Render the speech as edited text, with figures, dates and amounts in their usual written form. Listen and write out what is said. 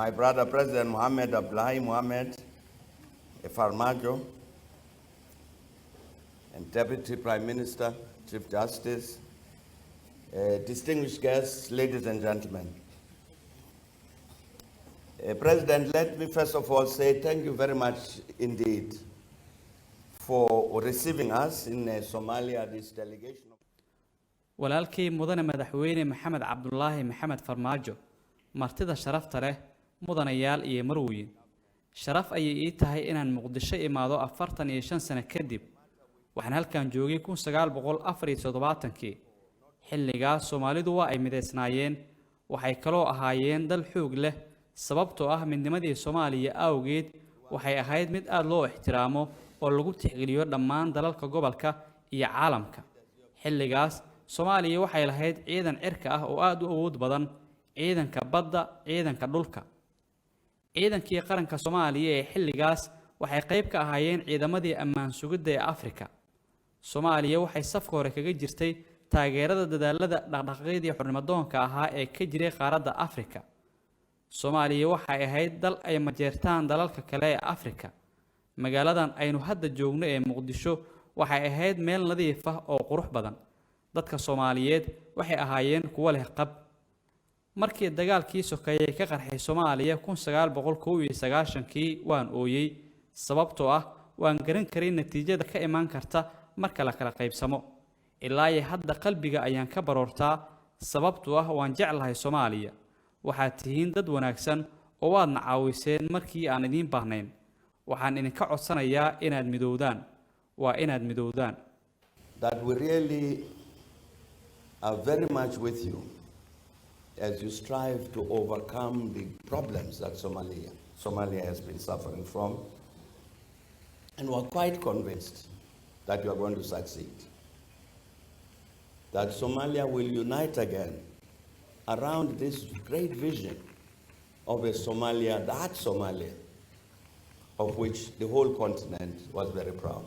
my brother President Mohamed Abdullahi Mohamed Farmajo, and Deputy Prime Minister, Chief Justice, distinguished guests, ladies and gentlemen. President, let me first of all say thank you very much indeed for receiving us in Somalia, this delegation. walaalkii mudane madaxweyne maxamed cabdullaahi maxamed farmaajo martida sharafta leh mudanayaal iyo marweyn sharaf ayay ii tahay inaan muqdisho imaado 45 sano kadib waxaan halkan joogay 1974kii xilligaas Soomaalidu waa ay mideysnaayeen waxay kaloo ahaayeen dal xoog leh sababtoo ah midnimadii Soomaaliya awgeed waxay ahayd mid aad loo ixtiraamo oo lagu tixgeliyo dhammaan dalalka gobolka iyo caalamka xilligaas Soomaaliya waxay lahayd ciidan cirka ah oo aad u awood badan ciidanka badda ciidanka dhulka ciidankii qaranka Soomaaliya ee xilligaas waxay qayb ka ahaayeen ciidamadii ammaan sugidda ee Afrika Soomaaliya waxay safka hore kaga jirtay taageerada dadaalada dhaqdhaqaaqyadii xornimadoonka ahaa ee ka jiray qaaradda Afrika Soomaaliya waxay ahayd dal ay majeertaan dalalka kale ee Afrika magaaladan aynu hadda joogno ee Muqdisho waxay ahayd meel nadiif ah oo qurux badan dadka Soomaaliyeed waxay ahaayeen kuwa leh qab markii dagaalkii sokeeyay ka qarxay Soomaaliya 1991kii waan ooyay sababtoo ah waan garan karay natiijada ka iman karta marka la kala qaybsamo ilaa hadda qalbiga ayaan ka baroortaa sababtoo ah waan jeclahay Soomaaliya waxaad tihiin dad wanaagsan oo waad nacaawiseen markii aan idin baahnayn waxaan idinka codsanayaa inaad midoodaan waa inaad midoodaan that we really are very much with you as you strive to overcome the problems that Somalia has been suffering from, and we're quite convinced that you are going to succeed. That Somalia will unite again around this great vision of a Somalia, that Somalia, of which the whole continent was very proud.